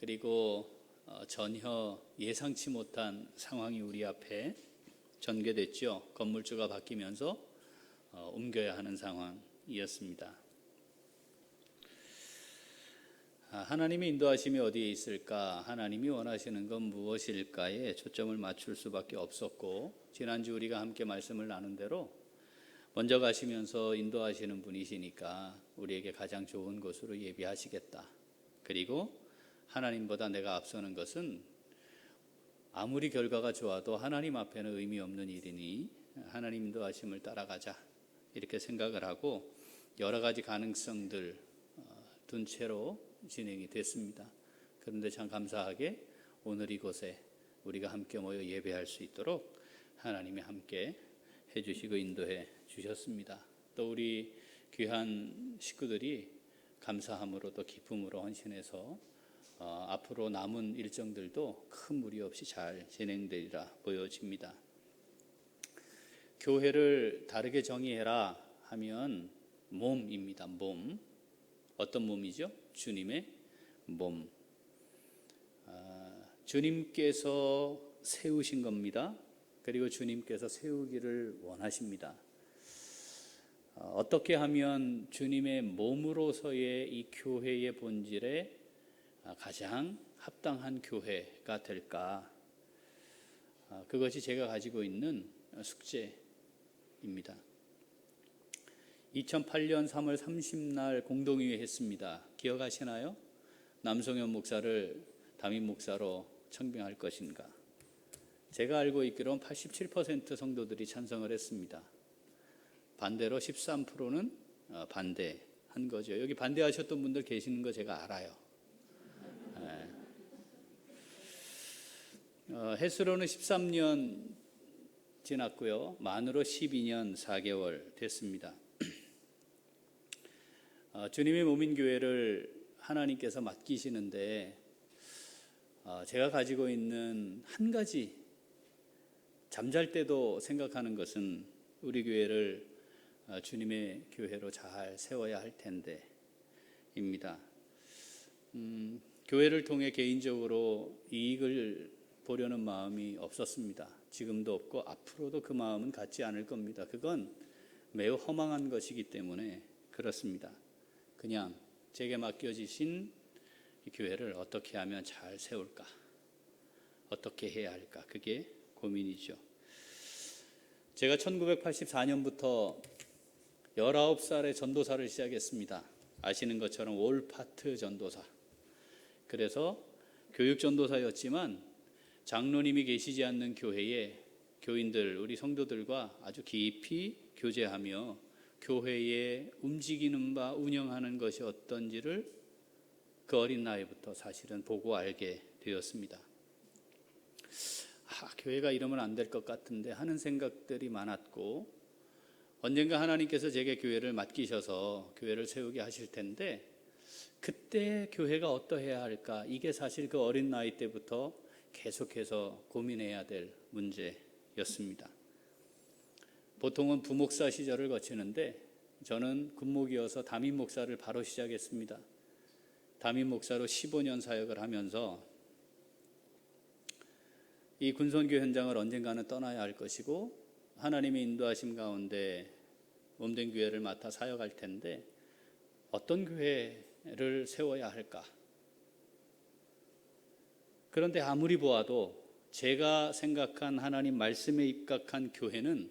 그리고 전혀 예상치 못한 상황이 우리 앞에 전개됐죠. 건물주가 바뀌면서 옮겨야 하는 상황이었습니다. 하나님의 인도하심이 어디에 있을까? 하나님이 원하시는 건 무엇일까에 초점을 맞출 수밖에 없었고, 지난주 우리가 함께 말씀을 나눈 대로 먼저 가시면서 인도하시는 분이시니까 우리에게 가장 좋은 곳으로 예비하시겠다. 그리고 하나님보다 내가 앞서는 것은 아무리 결과가 좋아도 하나님 앞에는 의미 없는 일이니 하나님 인도하심을 따라가자, 이렇게 생각을 하고 여러 가지 가능성들 둔 채로 진행이 됐습니다. 그런데 참 감사하게 오늘 이곳에 우리가 함께 모여 예배할 수 있도록 하나님이 함께 해주시고 인도해 주셨습니다. 또 우리 귀한 식구들이 감사함으로 또 기쁨으로 헌신해서 앞으로 남은 일정들도 큰 무리 없이 잘 진행되리라 보여집니다. 교회를 다르게 정의해라 하면 몸입니다. 몸. 어떤 몸이죠? 주님의 몸. 주님께서 세우신 겁니다. 그리고 주님께서 세우기를 원하십니다. 어떻게 하면 주님의 몸으로서의 이 교회의 본질에 가장 합당한 교회가 될까? 그것이 제가 가지고 있는 숙제입니다. 2008년 3월 30날 공동의회 했습니다. 기억하시나요? 남성현 목사를 담임 목사로 청빙할 것인가? 제가 알고 있기로는 87% 성도들이 찬성을 했습니다. 반대로 13%는 반대한 거죠. 여기 반대하셨던 분들 계시는 거 제가 알아요. 횟수로는 13년 지났고요. 만으로 12년 4개월 됐습니다. 주님의 몸인 교회를 하나님께서 맡기시는데 제가 가지고 있는 한 가지, 잠잘 때도 생각하는 것은 우리 교회를 주님의 교회로 잘 세워야 할 텐데 입니다. 교회를 통해 개인적으로 이익을 보려는 마음이 없었습니다. 지금도 없고 앞으로도 그 마음은 갖지 않을 겁니다. 그건 매우 허망한 것이기 때문에 그렇습니다. 그냥 제게 맡겨지신 이 교회를 어떻게 하면 잘 세울까? 어떻게 해야 할까? 그게 고민이죠. 제가 1984년부터 19살에 전도사를 시작했습니다. 아시는 것처럼 올파트 전도사. 그래서 교육 전도사였지만 장로님이 계시지 않는 교회에 교인들, 우리 성도들과 아주 깊이 교제하며 교회에 움직이는 바, 운영하는 것이 어떤지를 그 어린 나이부터 사실은 보고 알게 되었습니다. 교회가 이러면 안 될 것 같은데 하는 생각들이 많았고, 언젠가 하나님께서 제게 교회를 맡기셔서 교회를 세우게 하실 텐데 그때 교회가 어떠해야 할까? 이게 사실 그 어린 나이 때부터 계속해서 고민해야 될 문제였습니다. 보통은 부목사 시절을 거치는데 저는 군목이어서 담임 목사를 바로 시작했습니다. 담임 목사로 15년 사역을 하면서 이 군선교 현장을 언젠가는 떠나야 할 것이고 하나님의 인도하심 가운데 몸된 교회를 맡아 사역할 텐데 어떤 교회를 세워야 할까? 그런데 아무리 보아도 제가 생각한 하나님 말씀에 입각한 교회는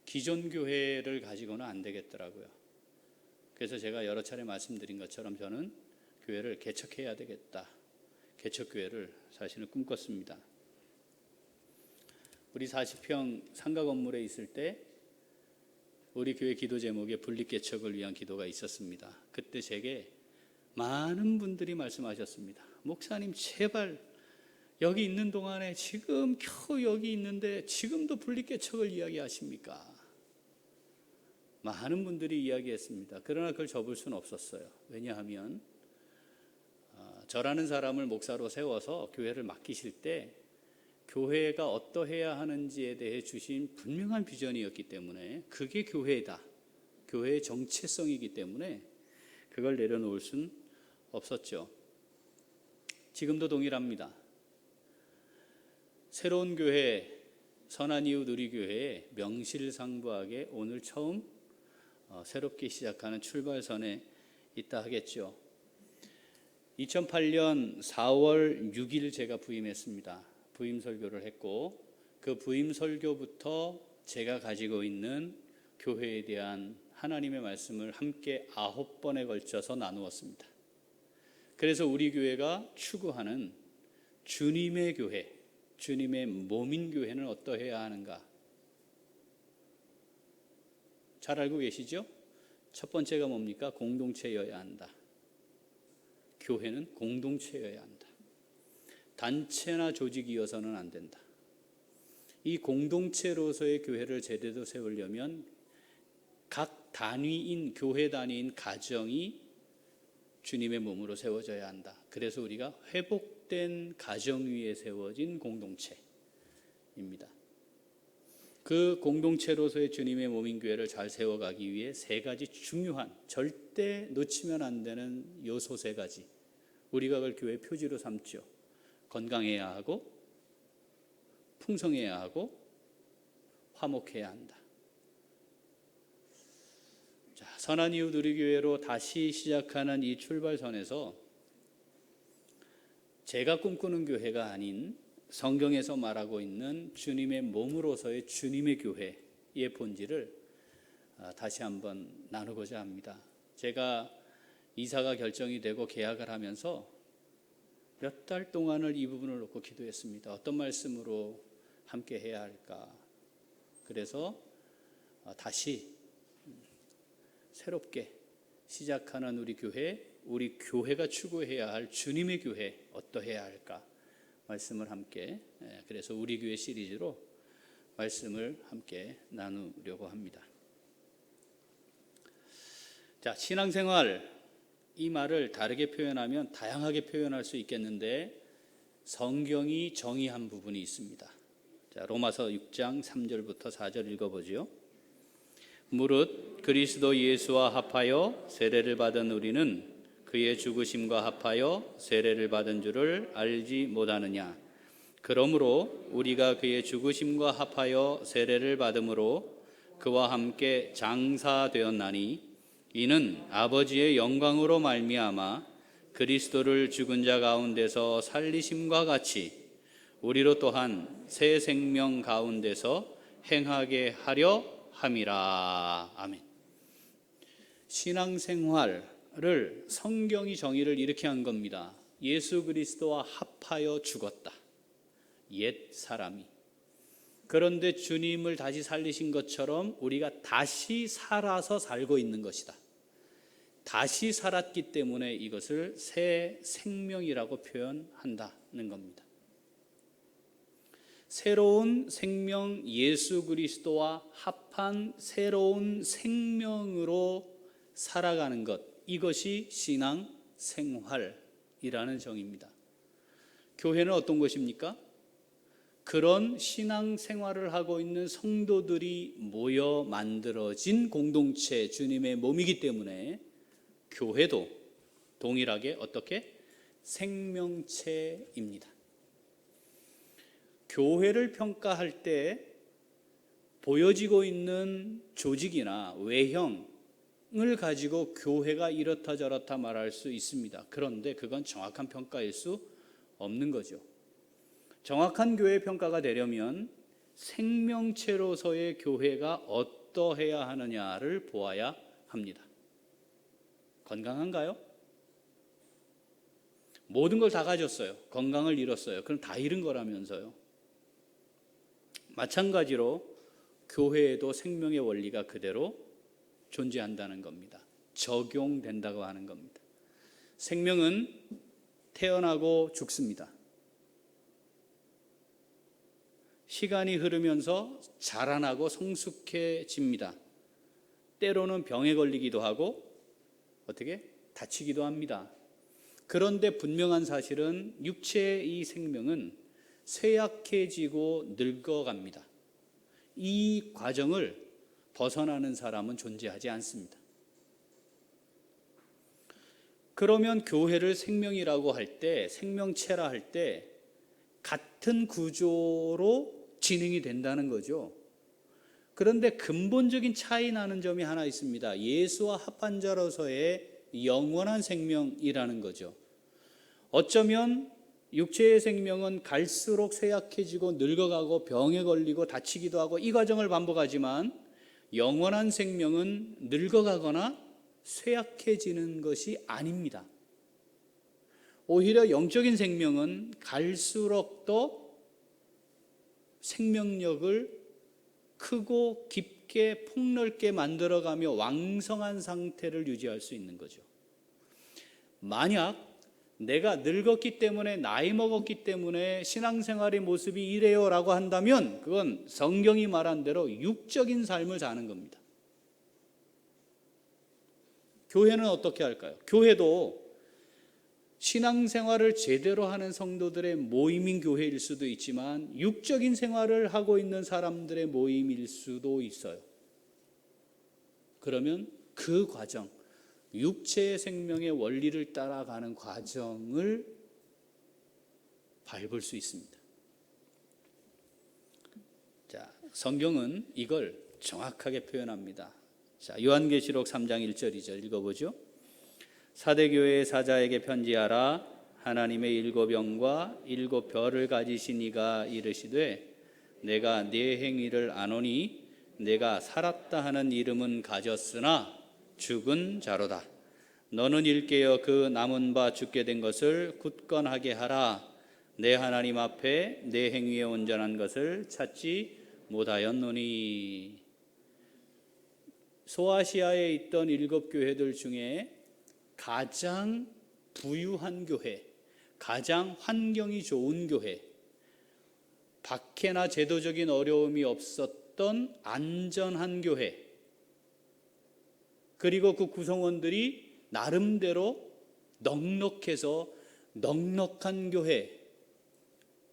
기존 교회를 가지고는 안 되겠더라고요. 그래서 제가 여러 차례 말씀드린 것처럼 저는 교회를 개척해야 되겠다. 개척교회를 사실은 꿈꿨습니다. 우리 40평 상가 건물에 있을 때 우리 교회 기도 제목에 분립개척을 위한 기도가 있었습니다. 그때 제게 많은 분들이 말씀하셨습니다. 목사님 제발 여기 있는 동안에 지금 겨우 여기 있는데 지금도 분립개척을 이야기하십니까? 많은 분들이 이야기했습니다. 그러나 그걸 접을 수는 없었어요. 왜냐하면 저라는 사람을 목사로 세워서 교회를 맡기실 때 교회가 어떠해야 하는지에 대해 주신 분명한 비전이었기 때문에 그게 교회다. 교회의 정체성이기 때문에 그걸 내려놓을 수는 없었죠. 지금도 동일합니다. 새로운 교회, 선한이웃 우리교회에 명실상부하게 오늘 처음 새롭게 시작하는 출발선에 있다 하겠죠. 2008년 4월 6일 제가 부임했습니다. 부임 설교를 했고, 그 부임 설교부터 제가 가지고 있는 교회에 대한 하나님의 말씀을 함께 9번에 걸쳐서 나누었습니다. 그래서 우리 교회가 추구하는 주님의 교회, 주님의 몸인 교회는 어떠해야 하는가? 잘 알고 계시죠? 첫 번째가 뭡니까? 공동체여야 한다. 교회는 공동체여야 한다. 단체나 조직이어서는 안 된다. 이 공동체로서의 교회를 제대로 세우려면 각 단위인, 교회 단위인 가정이 주님의 몸으로 세워져야 한다. 그래서 우리가 회복된 가정 위에 세워진 공동체입니다. 그 공동체로서의 주님의 몸인 교회를 잘 세워가기 위해 3가지 중요한, 절대 놓치면 안 되는 요소 3가지, 우리가 그걸 교회 표지로 삼죠. 건강해야 하고, 풍성해야 하고, 화목해야 한다. 자, 선한이웃 우리교회로 다시 시작하는 이 출발선에서 제가 꿈꾸는 교회가 아닌 성경에서 말하고 있는 주님의 몸으로서의 주님의 교회의 본질을 다시 한번 나누고자 합니다. 제가 이사가 결정이 되고 계약을 하면서 몇 달 동안을 이 부분을 놓고 기도했습니다. 어떤 말씀으로 함께 해야 할까? 그래서 다시 새롭게 시작하는 우리 교회, 우리 교회가 추구해야 할 주님의 교회 어떠해야 할까? 말씀을 함께, 그래서 우리 교회 시리즈로 말씀을 함께 나누려고 합니다. 자, 신앙생활, 이 말을 다르게 표현하면 다양하게 표현할 수 있겠는데 성경이 정의한 부분이 있습니다. 자, 로마서 6장 3절부터 4절 읽어보죠. 무릇 그리스도 예수와 합하여 세례를 받은 우리는 그의 죽으심과 합하여 세례를 받은 줄을 알지 못하느냐. 그러므로 우리가 그의 죽으심과 합하여 세례를 받음으로 그와 함께 장사되었나니 이는 아버지의 영광으로 말미암아 그리스도를 죽은 자 가운데서 살리심과 같이 우리로 또한 새 생명 가운데서 행하게 하려 함이라. 아멘. 신앙생활을 성경이 정의를 이렇게 한 겁니다. 예수 그리스도와 합하여 죽었다. 옛 사람이. 그런데 주님을 다시 살리신 것처럼 우리가 다시 살아서 살고 있는 것이다. 다시 살았기 때문에 이것을 새 생명이라고 표현한다는 겁니다. 새로운 생명, 예수 그리스도와 합한 새로운 생명으로 살아가는 것, 이것이 신앙생활이라는 정의입니다. 교회는 어떤 것입니까? 그런 신앙생활을 하고 있는 성도들이 모여 만들어진 공동체, 주님의 몸이기 때문에 교회도 동일하게 어떻게? 생명체입니다. 교회를 평가할 때 보여지고 있는 조직이나 외형을 가지고 교회가 이렇다 저렇다 말할 수 있습니다. 그런데 그건 정확한 평가일 수 없는 거죠. 정확한 교회 평가가 되려면 생명체로서의 교회가 어떠해야 하느냐를 보아야 합니다. 건강한가요? 모든 걸 다 가졌어요. 건강을 잃었어요. 그럼 다 잃은 거라면서요. 마찬가지로 교회에도 생명의 원리가 그대로 존재한다는 겁니다. 적용된다고 하는 겁니다. 생명은 태어나고 죽습니다. 시간이 흐르면서 자라나고 성숙해집니다. 때로는 병에 걸리기도 하고 어떻게? 다치기도 합니다. 그런데 분명한 사실은 육체의 이 생명은 쇠약해지고 늙어갑니다. 이 과정을 벗어나는 사람은 존재하지 않습니다. 그러면 교회를 생명이라고 할 때, 생명체라 할 때 같은 구조로 진행이 된다는 거죠. 그런데 근본적인 차이 나는 점이 하나 있습니다. 예수와 합한 자로서의 영원한 생명이라는 거죠. 어쩌면 육체의 생명은 갈수록 쇠약해지고 늙어가고 병에 걸리고 다치기도 하고 이 과정을 반복하지만 영원한 생명은 늙어가거나 쇠약해지는 것이 아닙니다. 오히려 영적인 생명은 갈수록 더 생명력을 크고 깊게 폭넓게 만들어가며 왕성한 상태를 유지할 수 있는 거죠. 만약 내가 늙었기 때문에 나이 먹었기 때문에 신앙생활의 모습이 이래요 라고 한다면 그건 성경이 말한 대로 육적인 삶을 사는 겁니다. 교회는 어떻게 할까요? 교회도 신앙생활을 제대로 하는 성도들의 모임인 교회일 수도 있지만 육적인 생활을 하고 있는 사람들의 모임일 수도 있어요. 그러면 그 과정, 육체의 생명의 원리를 따라가는 과정을 밟을 수 있습니다. 자, 성경은 이걸 정확하게 표현합니다. 자, 요한계시록 3장 1절 2절 읽어보죠. 사대교회의 사자에게 편지하라. 하나님의 7 영과 7 별을 가지신 이가 이르시되 내가 네 행위를 아노니 내가 살았다 하는 이름은 가졌으나 죽은 자로다. 너는 일깨어 그 남은 바 죽게 된 것을 굳건하게 하라. 내 하나님 앞에 내 행위에 온전한 것을 찾지 못하였노니. 소아시아에 있던 7 교회들 중에 가장 부유한 교회, 가장 환경이 좋은 교회, 박해나 제도적인 어려움이 없었던 안전한 교회, 그리고 그 구성원들이 나름대로 넉넉해서 넉넉한 교회,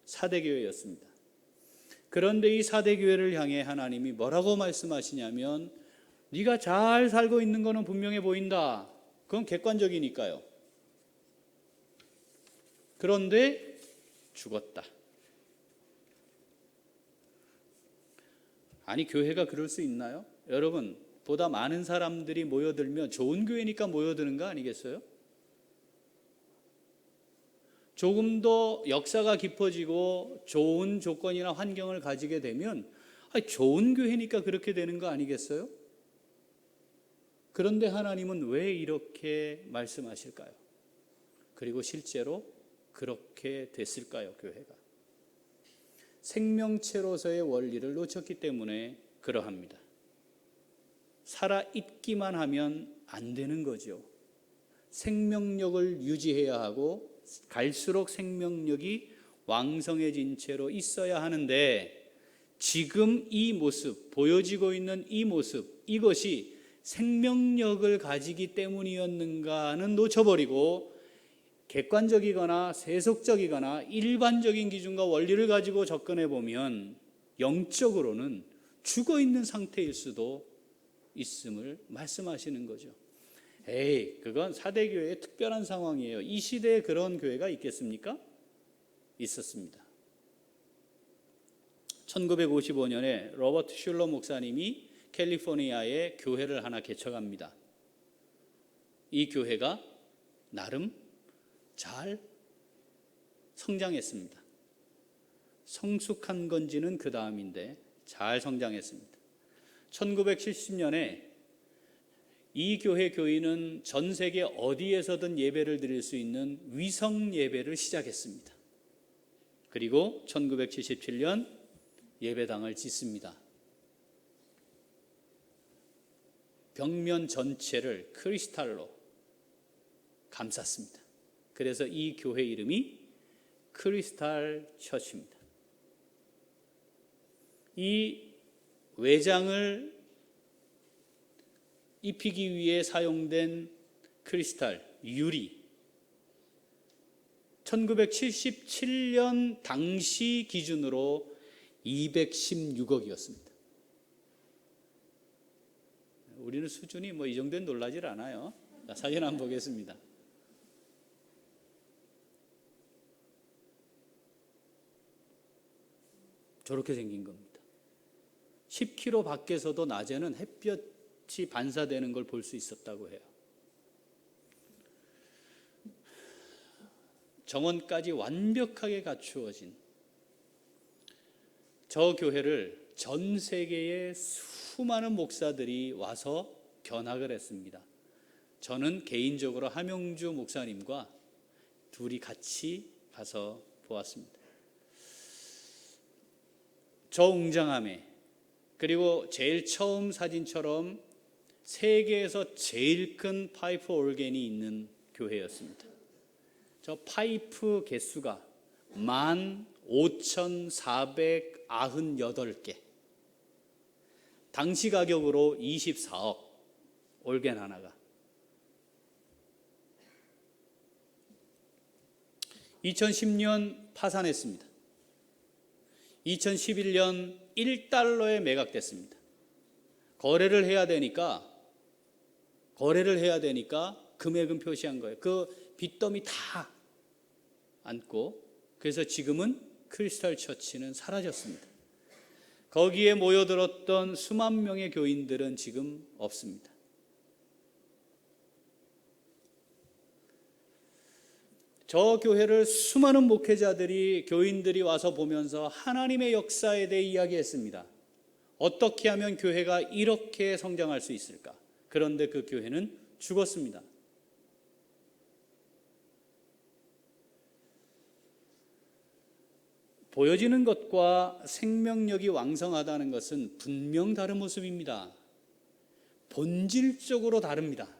사대교회였습니다. 그런데 이 사대교회를 향해 하나님이 뭐라고 말씀하시냐면 네가 잘 살고 있는 거는 분명해 보인다. 그건 객관적이니까요. 그런데 죽었다. 아니, 교회가 그럴 수 있나요? 여러분, 보다 많은 사람들이 모여들면 좋은 교회니까 모여드는 거 아니겠어요? 조금 더 역사가 깊어지고 좋은 조건이나 환경을 가지게 되면 좋은 교회니까 그렇게 되는 거 아니겠어요? 그런데 하나님은 왜 이렇게 말씀하실까요? 그리고 실제로 그렇게 됐을까요, 교회가? 생명체로서의 원리를 놓쳤기 때문에 그러합니다. 살아있기만 하면 안 되는 거죠. 생명력을 유지해야 하고 갈수록 생명력이 왕성해진 채로 있어야 하는데 지금 이 모습, 보여지고 있는 이 모습, 이것이 생명력을 가지기 때문이었는가는 놓쳐버리고 객관적이거나 세속적이거나 일반적인 기준과 원리를 가지고 접근해 보면 영적으로는 죽어있는 상태일 수도 있음을 말씀하시는 거죠. 그건 사대교회의 특별한 상황이에요. 이 시대에 그런 교회가 있겠습니까? 있었습니다. 1955년에 로버트 슐러 목사님이 캘리포니아에 교회를 하나 개척합니다. 이 교회가 나름 잘 성장했습니다. 성숙한 건지는 그 다음인데 잘 성장했습니다. 1970년에 이 교회 교인은 전 세계 어디에서든 예배를 드릴 수 있는 위성 예배를 시작했습니다. 그리고 1977년 예배당을 짓습니다. 벽면 전체를 크리스탈로 감쌌습니다. 그래서 이 교회 이름이 크리스탈 처치입니다. 이 외장을 입히기 위해 사용된 크리스탈, 유리, 1977년 당시 기준으로 216억이었습니다. 우리는 수준이 이 정도는 놀라질 않아요. 사진 한번 보겠습니다. 저렇게 생긴 겁니다. 10km 밖에서도 낮에는 햇볕이 반사되는 걸 볼 수 있었다고 해요. 정원까지 완벽하게 갖추어진 저 교회를 전 세계의 수많은 목사들이 와서 견학을 했습니다. 저는 개인적으로 함영주 목사님과 둘이 같이 가서 보았습니다. 저 웅장함에, 그리고 제일 처음 사진처럼 세계에서 제일 큰 파이프 오르겐이 있는 교회였습니다. 저 파이프 개수가 15,498개, 당시 가격으로 24억, 올겐 하나가. 2010년 파산했습니다. 2011년 1달러에 매각됐습니다. 거래를 해야 되니까 금액은 표시한 거예요. 그 빚더미 다 안고. 그래서 지금은 크리스탈 처치는 사라졌습니다. 거기에 모여들었던 수만 명의 교인들은 지금 없습니다. 저 교회를 수많은 목회자들이, 교인들이 와서 보면서 하나님의 역사에 대해 이야기했습니다. 어떻게 하면 교회가 이렇게 성장할 수 있을까? 그런데 그 교회는 죽었습니다. 보여지는 것과 생명력이 왕성하다는 것은 분명 다른 모습입니다. 본질적으로 다릅니다.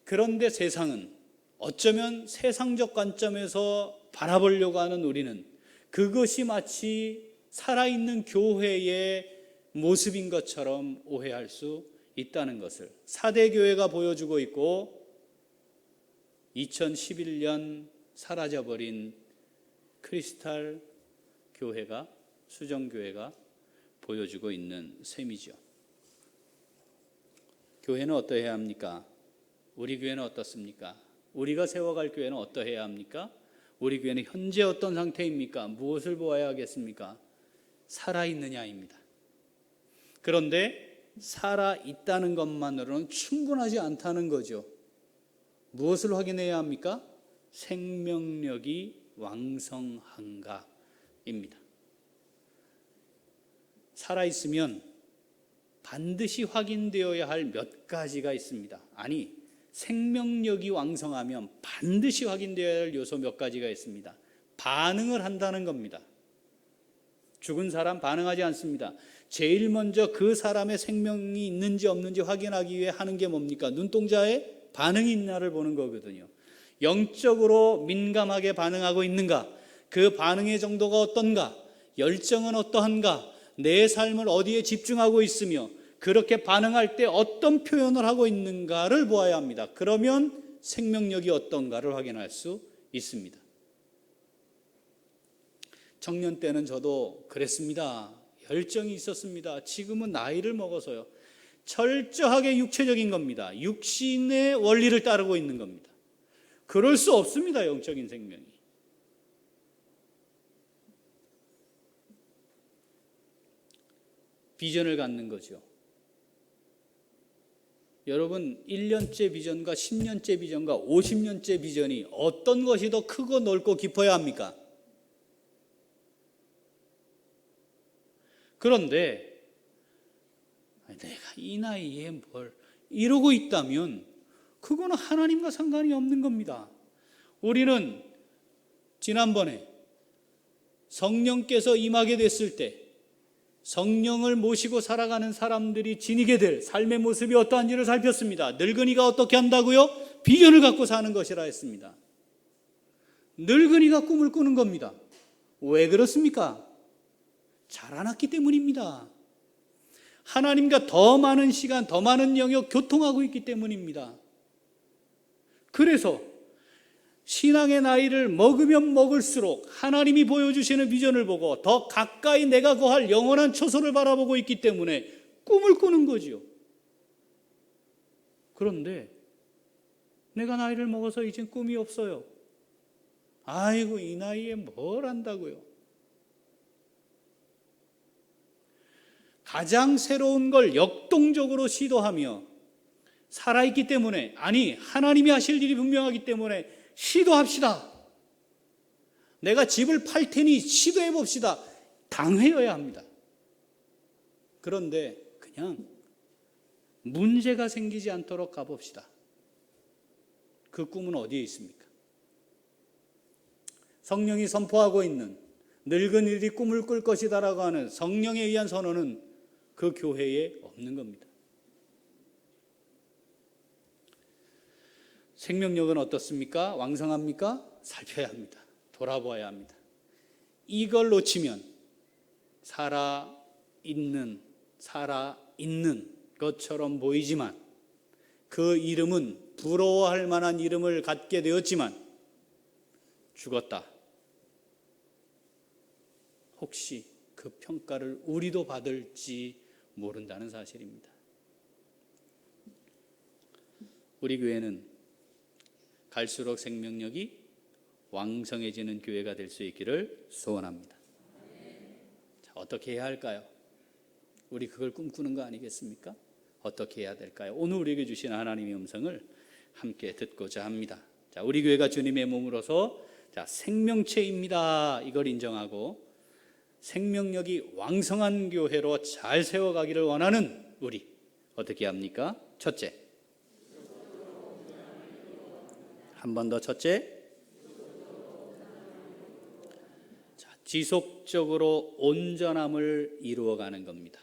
그런데 세상은, 어쩌면 세상적 관점에서 바라보려고 하는 우리는 그것이 마치 살아있는 교회의 모습인 것처럼 오해할 수 있다는 것을 사대교회가 보여주고 있고, 2011년 사라져버린 크리스탈 교회가, 수정교회가 보여주고 있는 셈이죠. 교회는 어떠해야 합니까? 우리 교회는 어떻습니까? 우리가 세워갈 교회는 어떠해야 합니까? 우리 교회는 현재 어떤 상태입니까? 무엇을 보아야 하겠습니까? 살아있느냐입니다. 그런데 살아있다는 것만으로는 충분하지 않다는 거죠. 무엇을 확인해야 합니까? 생명력이 왕성한가 입니다. 살아있으면 반드시 확인되어야 할 몇 가지가 있습니다. 아니, 생명력이 왕성하면 반드시 확인되어야 할 요소 몇 가지가 있습니다. 반응을 한다는 겁니다. 죽은 사람 반응하지 않습니다. 제일 먼저 그 사람의 생명이 있는지 없는지 확인하기 위해 하는 게 뭡니까? 눈동자에 반응이 있나를 보는 거거든요. 영적으로 민감하게 반응하고 있는가? 그 반응의 정도가 어떤가? 열정은 어떠한가? 내 삶을 어디에 집중하고 있으며 그렇게 반응할 때 어떤 표현을 하고 있는가를 보아야 합니다. 그러면 생명력이 어떤가를 확인할 수 있습니다. 청년 때는 저도 그랬습니다. 열정이 있었습니다. 지금은 나이를 먹어서요. 철저하게 육체적인 겁니다. 육신의 원리를 따르고 있는 겁니다. 그럴 수 없습니다. 영적인 생명이. 비전을 갖는 거죠. 여러분, 1년째 비전과 10년째 비전과 50년째 비전이 어떤 것이 더 크고 넓고 깊어야 합니까? 그런데 내가 이 나이에 뭘 이러고 있다면 그거는 하나님과 상관이 없는 겁니다. 우리는 지난번에 성령께서 임하게 됐을 때 성령을 모시고 살아가는 사람들이 지니게 될 삶의 모습이 어떠한지를 살폈습니다. 늙은이가 어떻게 한다고요? 비전을 갖고 사는 것이라 했습니다. 늙은이가 꿈을 꾸는 겁니다. 왜 그렇습니까? 자라났기 때문입니다. 하나님과 더 많은 시간, 더 많은 영역 교통하고 있기 때문입니다. 그래서 신앙의 나이를 먹으면 먹을수록 하나님이 보여주시는 비전을 보고 더 가까이 내가 거할 영원한 처소를 바라보고 있기 때문에 꿈을 꾸는 거지요. 그런데 내가 나이를 먹어서 이젠 꿈이 없어요. 아이고, 이 나이에 뭘 한다고요. 가장 새로운 걸 역동적으로 시도하며 살아있기 때문에, 아니 하나님이 하실 일이 분명하기 때문에 시도합시다. 내가 집을 팔 테니 시도해 봅시다. 당회여야 합니다. 그런데 그냥 문제가 생기지 않도록 가봅시다. 그 꿈은 어디에 있습니까? 성령이 선포하고 있는 늙은이들이 꿈을 꿀 것이다라고 하는 성령에 의한 선언은 그 교회에 없는 겁니다. 생명력은 어떻습니까? 왕성합니까? 살펴야 합니다. 돌아보아야 합니다. 이걸 놓치면 살아있는 것처럼 보이지만 그 이름은 부러워할 만한 이름을 갖게 되었지만 죽었다. 혹시 그 평가를 우리도 받을지 모른다는 사실입니다. 우리 교회는 갈수록 생명력이 왕성해지는 교회가 될 수 있기를 소원합니다. 자, 어떻게 해야 할까요? 우리 그걸 꿈꾸는 거 아니겠습니까? 어떻게 해야 될까요? 오늘 우리에게 주신 하나님의 음성을 함께 듣고자 합니다. 자, 우리 교회가 주님의 몸으로서 생명체입니다. 이걸 인정하고 생명력이 왕성한 교회로 잘 세워가기를 원하는 우리 어떻게 합니까? 첫째, 한 번 더 첫째, 지속적으로 온전함을 이루어가는 겁니다.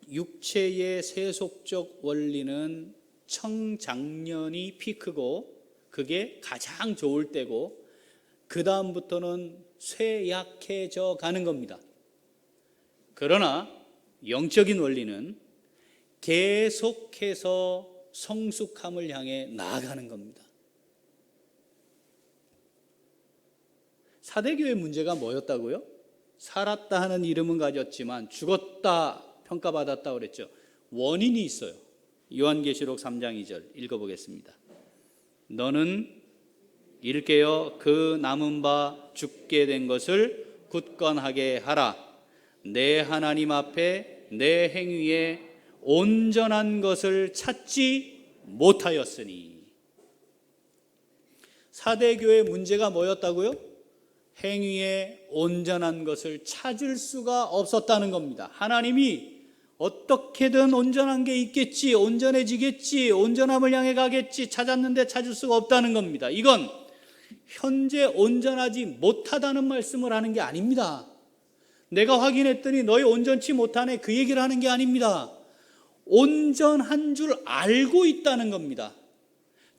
육체의 세속적 원리는 청장년이 피크고 그게 가장 좋을 때고 그 다음부터는 쇠약해져 가는 겁니다. 그러나 영적인 원리는 계속해서 성숙함을 향해 나아가는 겁니다. 사대교의 문제가 뭐였다고요? 살았다 하는 이름은 가졌지만 죽었다 평가받았다 그랬죠. 원인이 있어요. 요한계시록 3장 2절 읽어보겠습니다. 너는 일깨어 그 남은 바 죽게 된 것을 굳건하게 하라. 내 하나님 앞에 내 행위에 온전한 것을 찾지 못하였으니. 사대교의 문제가 뭐였다고요? 행위에 온전한 것을 찾을 수가 없었다는 겁니다. 하나님이 어떻게든 온전한 게 있겠지, 온전해지겠지, 온전함을 향해 가겠지 찾았는데 찾을 수가 없다는 겁니다. 이건 현재 온전하지 못하다는 말씀을 하는 게 아닙니다. 내가 확인했더니 너희 온전치 못하네 그 얘기를 하는 게 아닙니다. 온전한 줄 알고 있다는 겁니다.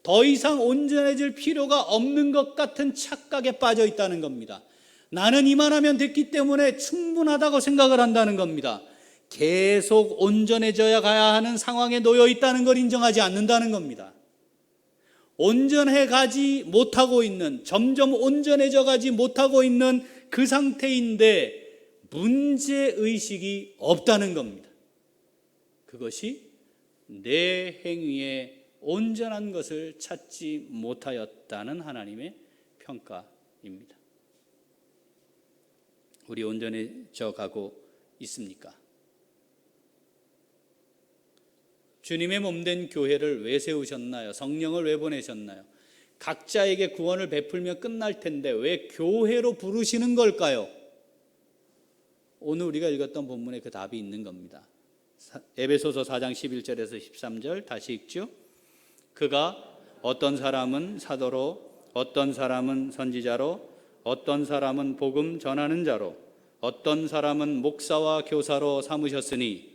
더 이상 온전해질 필요가 없는 것 같은 착각에 빠져 있다는 겁니다. 나는 이만하면 됐기 때문에 충분하다고 생각을 한다는 겁니다. 계속 온전해져야 가야 하는 상황에 놓여 있다는 걸 인정하지 않는다는 겁니다. 온전해 가지 못하고 있는, 점점 온전해져 가지 못하고 있는 그 상태인데 문제의식이 없다는 겁니다. 그것이 내 행위에 온전한 것을 찾지 못하였다는 하나님의 평가입니다. 우리 온전해져 가고 있습니까? 주님의 몸된 교회를 왜 세우셨나요? 성령을 왜 보내셨나요? 각자에게 구원을 베풀면 끝날 텐데 왜 교회로 부르시는 걸까요? 오늘 우리가 읽었던 본문에 그 답이 있는 겁니다. 에베소서 4장 11절에서 13절 다시 읽죠. 그가 어떤 사람은 사도로, 어떤 사람은 선지자로, 어떤 사람은 복음 전하는 자로, 어떤 사람은 목사와 교사로 삼으셨으니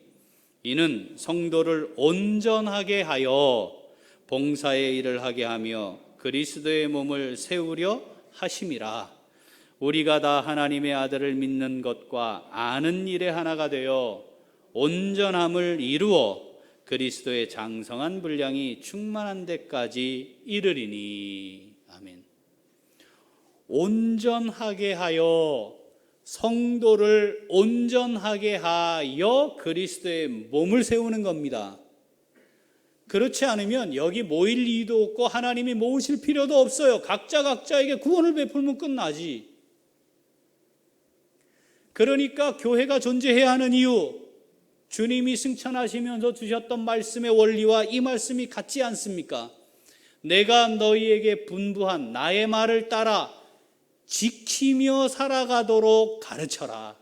이는 성도를 온전하게 하여 봉사의 일을 하게 하며 그리스도의 몸을 세우려 하심이라. 우리가 다 하나님의 아들을 믿는 것과 아는 일에 하나가 되어 온전함을 이루어 그리스도의 장성한 분량이 충만한 데까지 이르리니. 아멘. 온전하게 하여, 성도를 온전하게 하여 그리스도의 몸을 세우는 겁니다. 그렇지 않으면 여기 모일 이유도 없고 하나님이 모으실 필요도 없어요. 각자에게 구원을 베풀면 끝나지. 그러니까 교회가 존재해야 하는 이유, 주님이 승천하시면서 주셨던 말씀의 원리와 이 말씀이 같지 않습니까? 내가 너희에게 분부한 나의 말을 따라 지키며 살아가도록 가르쳐라.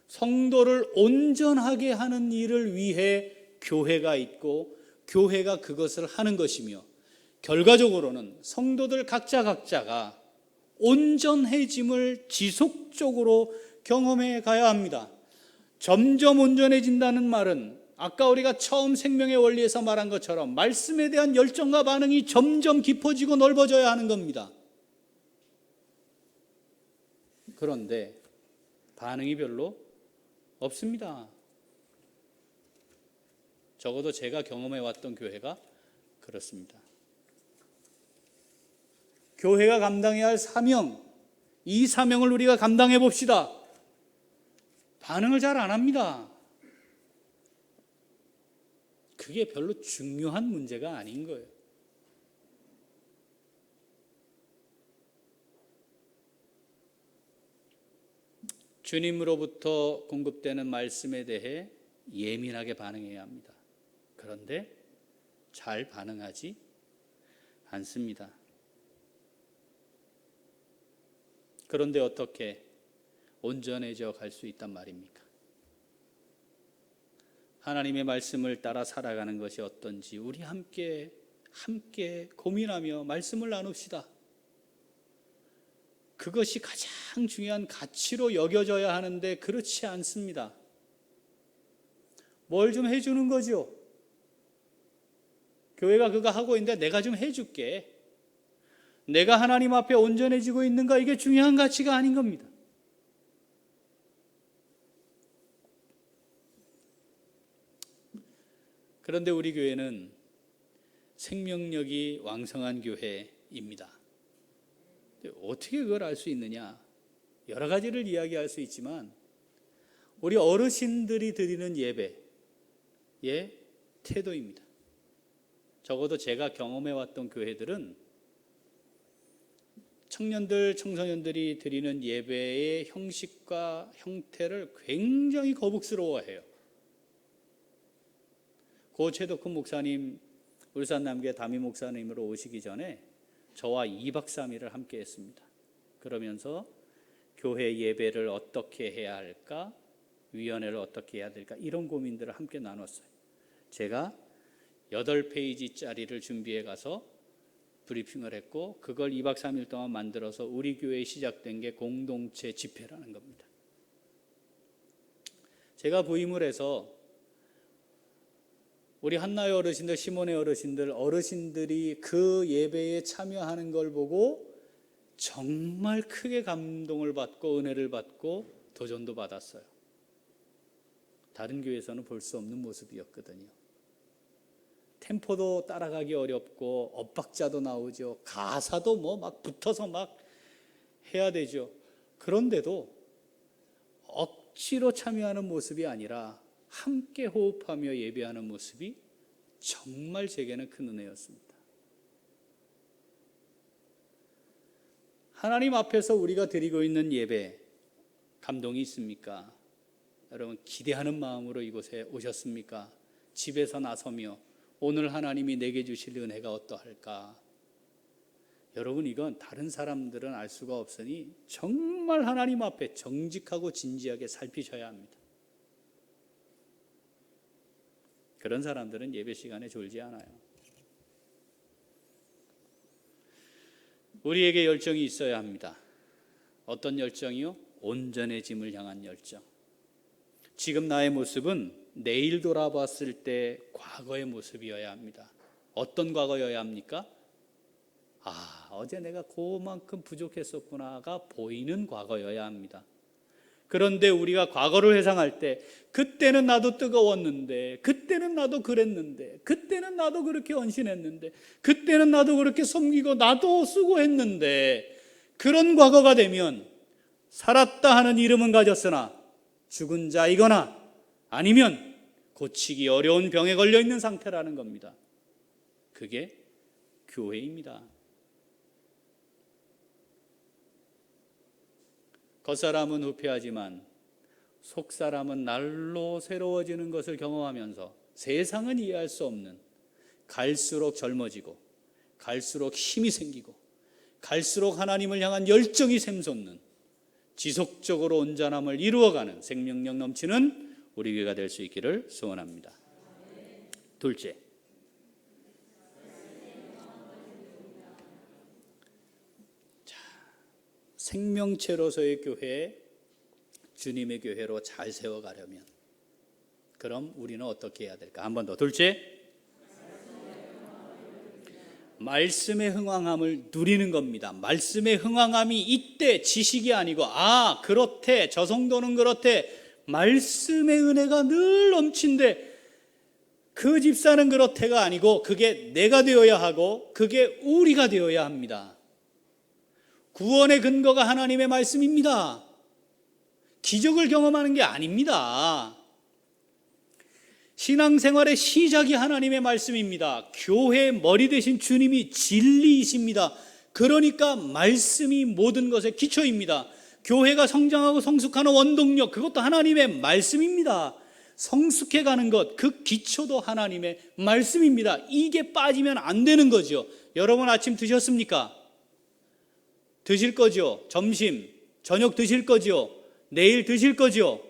성도를 온전하게 하는 일을 위해 교회가 있고 교회가 그것을 하는 것이며, 결과적으로는 성도들 각자가 온전해짐을 지속적으로 경험해 가야 합니다. 점점 온전해진다는 말은 아까 우리가 처음 생명의 원리에서 말한 것처럼 말씀에 대한 열정과 반응이 점점 깊어지고 넓어져야 하는 겁니다. 그런데 반응이 별로 없습니다. 적어도 제가 경험해 왔던 교회가 그렇습니다. 교회가 감당해야 할 사명, 이 사명을 우리가 감당해 봅시다. 반응을 잘 안 합니다. 그게 별로 중요한 문제가 아닌 거예요. 주님으로부터 공급되는 말씀에 대해 예민하게 반응해야 합니다. 그런데 잘 반응하지 않습니다. 그런데 어떻게 온전해져 갈 수 있단 말입니까? 하나님의 말씀을 따라 살아가는 것이 어떤지 우리 함께 고민하며 말씀을 나눕시다. 그것이 가장 중요한 가치로 여겨져야 하는데 그렇지 않습니다. 뭘 좀 해주는 거죠. 교회가 그거 하고 있는데 내가 좀 해줄게. 내가 하나님 앞에 온전해지고 있는가, 이게 중요한 가치가 아닌 겁니다. 그런데 우리 교회는 생명력이 왕성한 교회입니다. 어떻게 그걸 알 수 있느냐? 여러 가지를 이야기할 수 있지만 우리 어르신들이 드리는 예배의 태도입니다. 적어도 제가 경험해왔던 교회들은 청년들, 청소년들이 드리는 예배의 형식과 형태를 굉장히 거북스러워해요. 고 최덕훈 목사님, 울산 남계 담임 목사님으로 오시기 전에 저와 2박 3일을 함께 했습니다. 그러면서 교회 예배를 어떻게 해야 할까, 위원회를 어떻게 해야 될까, 이런 고민들을 함께 나눴어요. 제가 8페이지짜리를 준비해 가서 브리핑을 했고, 그걸 2박 3일 동안 만들어서 우리 교회에 시작된 게 공동체 집회라는 겁니다. 제가 부임을 해서 우리 한나의 어르신들, 시몬의 어르신들이 그 예배에 참여하는 걸 보고 정말 크게 감동을 받고 은혜를 받고 도전도 받았어요. 다른 교회에서는 볼 수 없는 모습이었거든요. 템포도 따라가기 어렵고 엇박자도 나오죠. 가사도 뭐 막 붙어서 막 해야 되죠. 그런데도 억지로 참여하는 모습이 아니라 함께 호흡하며 예배하는 모습이 정말 제게는 큰 은혜였습니다. 하나님 앞에서 우리가 드리고 있는 예배, 감동이 있습니까? 여러분, 기대하는 마음으로 이곳에 오셨습니까? 집에서 나서며 오늘 하나님이 내게 주실 은혜가 어떠할까? 여러분, 이건 다른 사람들은 알 수가 없으니 정말 하나님 앞에 정직하고 진지하게 살피셔야 합니다. 그런 사람들은 예배 시간에 졸지 않아요. 우리에게 열정이 있어야 합니다. 어떤 열정이요? 온전해짐을 향한 열정. 지금 나의 모습은 내일 돌아봤을 때 과거의 모습이어야 합니다. 어떤 과거여야 합니까? 어제 내가 그만큼 부족했었구나가 보이는 과거여야 합니다. 그런데 우리가 과거를 회상할 때 그때는 나도 뜨거웠는데, 그때는 나도 그랬는데, 그때는 나도 그렇게 헌신했는데, 그때는 나도 그렇게 섬기고 나도 수고했는데, 그런 과거가 되면 살았다 하는 이름은 가졌으나 죽은 자이거나 아니면 고치기 어려운 병에 걸려 있는 상태라는 겁니다. 그게 교회입니다. 겉사람은 후패하지만 속사람은 날로 새로워지는 것을 경험하면서 세상은 이해할 수 없는, 갈수록 젊어지고 갈수록 힘이 생기고 갈수록 하나님을 향한 열정이 샘솟는, 지속적으로 온전함을 이루어가는 생명력 넘치는 우리 교회가 될 수 있기를 소원합니다. 둘째, 생명체로서의 교회, 주님의 교회로 잘 세워가려면 그럼 우리는 어떻게 해야 될까? 한 번 더. 둘째, 말씀의 흥왕함을 누리는 겁니다. 말씀의 흥왕함이 이때 지식이 아니고, 아 그렇대, 저 정도는 그렇대, 말씀의 은혜가 늘 넘친데 그 집사는 그렇대가 아니고, 그게 내가 되어야 하고 그게 우리가 되어야 합니다. 구원의 근거가 하나님의 말씀입니다. 기적을 경험하는 게 아닙니다. 신앙생활의 시작이 하나님의 말씀입니다. 교회의 머리 되신 주님이 진리이십니다. 그러니까 말씀이 모든 것의 기초입니다. 교회가 성장하고 성숙하는 원동력, 그것도 하나님의 말씀입니다. 성숙해가는 것, 그 기초도 하나님의 말씀입니다. 이게 빠지면 안 되는 거죠. 여러분 아침 드셨습니까? 드실 거죠. 점심, 저녁 드실 거죠. 내일 드실 거죠.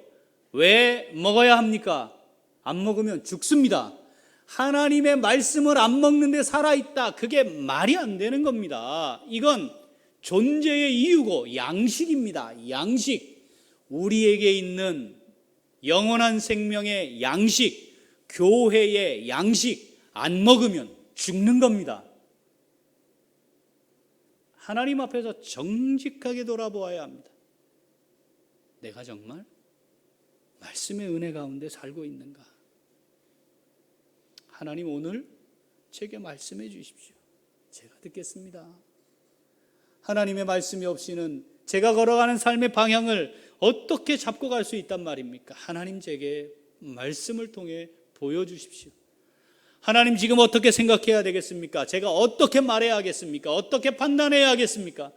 왜 먹어야 합니까? 안 먹으면 죽습니다. 하나님의 말씀을 안 먹는데 살아있다, 그게 말이 안 되는 겁니다. 이건 존재의 이유고 양식입니다. 양식, 우리에게 있는 영원한 생명의 양식, 교회의 양식, 안 먹으면 죽는 겁니다. 하나님 앞에서 정직하게 돌아보아야 합니다. 내가 정말 말씀의 은혜 가운데 살고 있는가? 하나님 오늘 제게 말씀해 주십시오. 제가 듣겠습니다. 하나님의 말씀이 없이는 제가 걸어가는 삶의 방향을 어떻게 잡고 갈 수 있단 말입니까? 하나님 제게 말씀을 통해 보여주십시오. 하나님 지금 어떻게 생각해야 되겠습니까? 제가 어떻게 말해야 하겠습니까? 어떻게 판단해야 하겠습니까?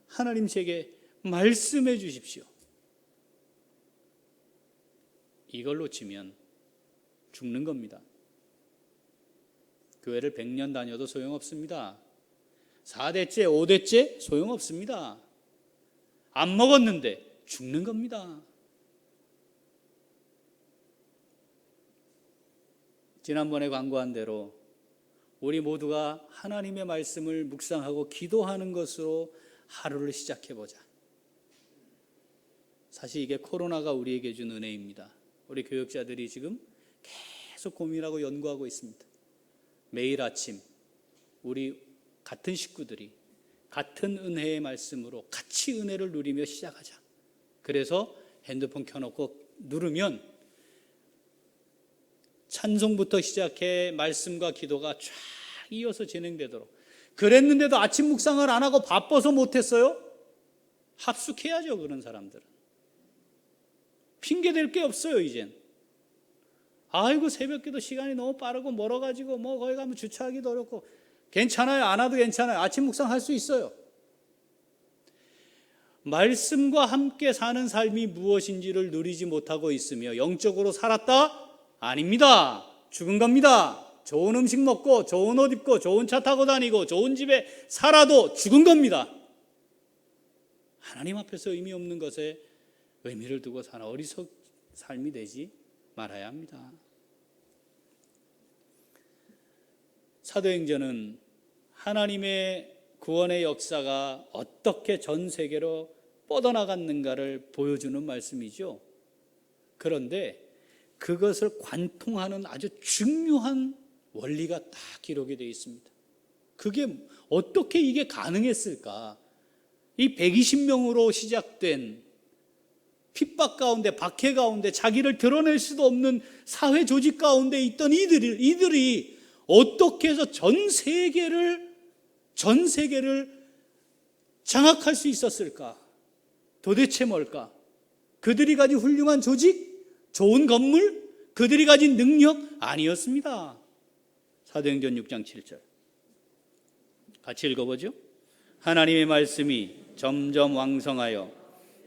하나님 제게 말씀해 주십시오. 이걸 놓치면 죽는 겁니다. 교회를 100년 다녀도 소용없습니다. 4대째, 5대째 소용없습니다. 안 먹었는데 죽는 겁니다. 지난번에 광고한 대로 우리 모두가 하나님의 말씀을 묵상하고 기도하는 것으로 하루를 시작해보자. 사실 이게 코로나가 우리에게 준 은혜입니다. 우리 교역자들이 지금 계속 고민하고 연구하고 있습니다. 매일 아침 우리 같은 식구들이 같은 은혜의 말씀으로 같이 은혜를 누리며 시작하자. 그래서 핸드폰 켜놓고 누르면 찬송부터 시작해 말씀과 기도가 쫙 이어서 진행되도록. 그랬는데도 아침 묵상을 안 하고 바빠서 못했어요? 합숙해야죠. 그런 사람들은 핑계댈 게 없어요. 이젠 아이고 새벽기도 시간이 너무 빠르고 멀어가지고 뭐 거기 가면 주차하기도 어렵고. 괜찮아요. 안 와도 괜찮아요. 아침 묵상 할 수 있어요. 말씀과 함께 사는 삶이 무엇인지를 누리지 못하고 있으며 영적으로 살았다? 아닙니다. 죽은 겁니다. 좋은 음식 먹고 좋은 옷 입고 좋은 차 타고 다니고 좋은 집에 살아도 죽은 겁니다. 하나님 앞에서 의미 없는 것에 의미를 두고 사는 어리석 삶이 되지 말아야 합니다. 사도행전은 하나님의 구원의 역사가 어떻게 전 세계로 뻗어나갔는가를 보여주는 말씀이죠. 그런데 그것을 관통하는 아주 중요한 원리가 딱 기록이 되어 있습니다. 그게 어떻게 이게 가능했을까? 이 120명으로 시작된 핍박 가운데, 박해 가운데 자기를 드러낼 수도 없는 사회 조직 가운데 있던 이들이 어떻게 해서 전 세계를 장악할 수 있었을까? 도대체 뭘까? 그들이 가진 훌륭한 조직? 좋은 건물? 그들이 가진 능력? 아니었습니다. 사도행전 6장 7절 같이 읽어보죠. 하나님의 말씀이 점점 왕성하여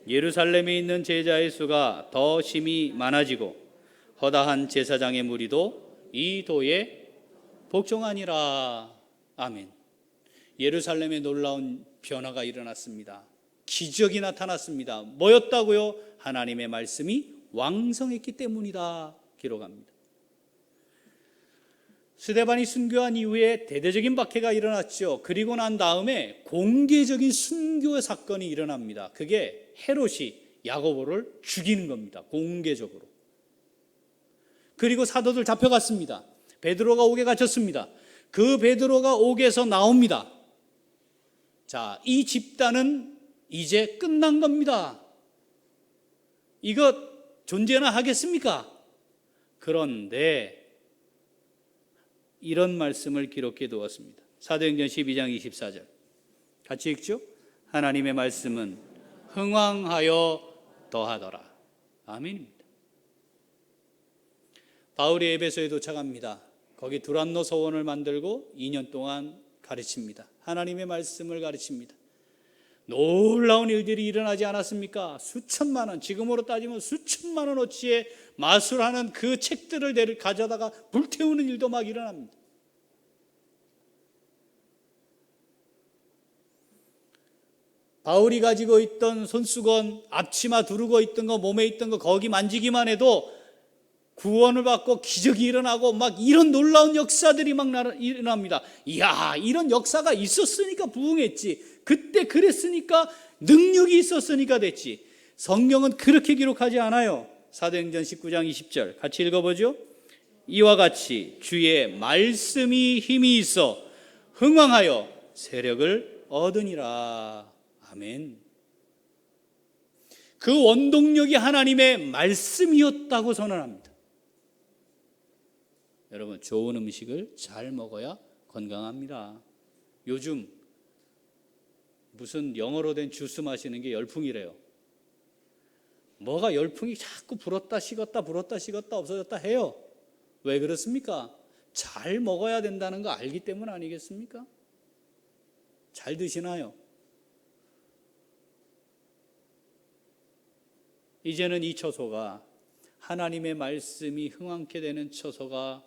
예루살렘에 있는 제자의 수가 더 심히 많아지고 허다한 제사장의 무리도 이 도에 복종하니라. 아멘. 예루살렘에 놀라운 변화가 일어났습니다. 기적이 나타났습니다. 뭐였다고요? 하나님의 말씀이 왕성했기 때문이다 기록합니다. 스데반이 순교한 이후에 대대적인 박해가 일어났죠. 그리고 난 다음에 공개적인 순교 사건이 일어납니다. 그게 헤롯이 야고보를 죽이는 겁니다. 공개적으로. 그리고 사도들 잡혀갔습니다. 베드로가 옥에 갇혔습니다. 그 베드로가 옥에서 나옵니다. 자, 이 집단은 이제 끝난 겁니다. 이거 존재나 하겠습니까? 그런데 이런 말씀을 기록해 두었습니다. 사도행전 12장 24절 같이 읽죠? 하나님의 말씀은 흥왕하여 더하더라. 아멘입니다. 바울이 에베소에 도착합니다. 거기 두란노 서원을 만들고 2년 동안 가르칩니다. 하나님의 말씀을 가르칩니다. 놀라운 일들이 일어나지 않았습니까? 수천만 원, 지금으로 따지면 수천만 원어치의 마술하는 그 책들을 가져다가 불태우는 일도 막 일어납니다. 바울이 가지고 있던 손수건, 앞치마 두르고 있던 거, 몸에 있던 거 거기 만지기만 해도 구원을 받고 기적이 일어나고 막 이런 놀라운 역사들이 막 일어납니다. 이야, 이런 역사가 있었으니까 부흥했지. 그때 그랬으니까 능력이 있었으니까 됐지. 성경은 그렇게 기록하지 않아요. 사도행전 19장 20절 같이 읽어보죠. 이와 같이 주의 말씀이 힘이 있어 흥왕하여 세력을 얻으니라. 아멘. 그 원동력이 하나님의 말씀이었다고 선언합니다. 여러분, 좋은 음식을 잘 먹어야 건강합니다. 요즘 무슨 영어로 된 주스 마시는 게 열풍이래요. 뭐가 열풍이 자꾸 불었다 식었다 불었다 식었다 없어졌다 해요. 왜 그렇습니까? 잘 먹어야 된다는 거 알기 때문 아니겠습니까? 잘 드시나요? 이제는 이 처소가 하나님의 말씀이 흥왕케 되는 처소가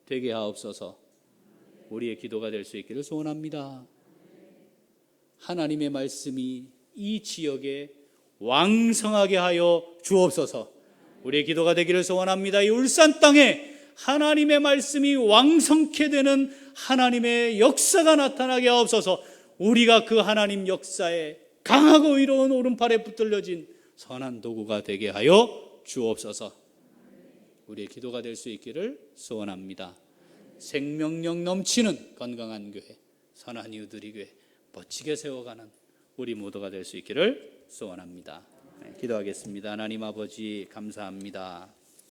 되게 하옵소서. 우리의 기도가 될 수 있기를 소원합니다. 하나님의 말씀이 이 지역에 왕성하게 하여 주옵소서. 우리의 기도가 되기를 소원합니다. 이 울산 땅에 하나님의 말씀이 왕성케 되는 하나님의 역사가 나타나게 하옵소서. 우리가 그 하나님 역사에 강하고 의로운 오른팔에 붙들려진 선한 도구가 되게 하여 주옵소서. 우리의 기도가 될 수 있기를 소원합니다. 생명력 넘치는 건강한 교회, 선한 이웃들이 교회 멋지게 세워가는 우리 모두가 될 수 있기를 소원합니다. 기도하겠습니다. 하나님 아버지 감사합니다.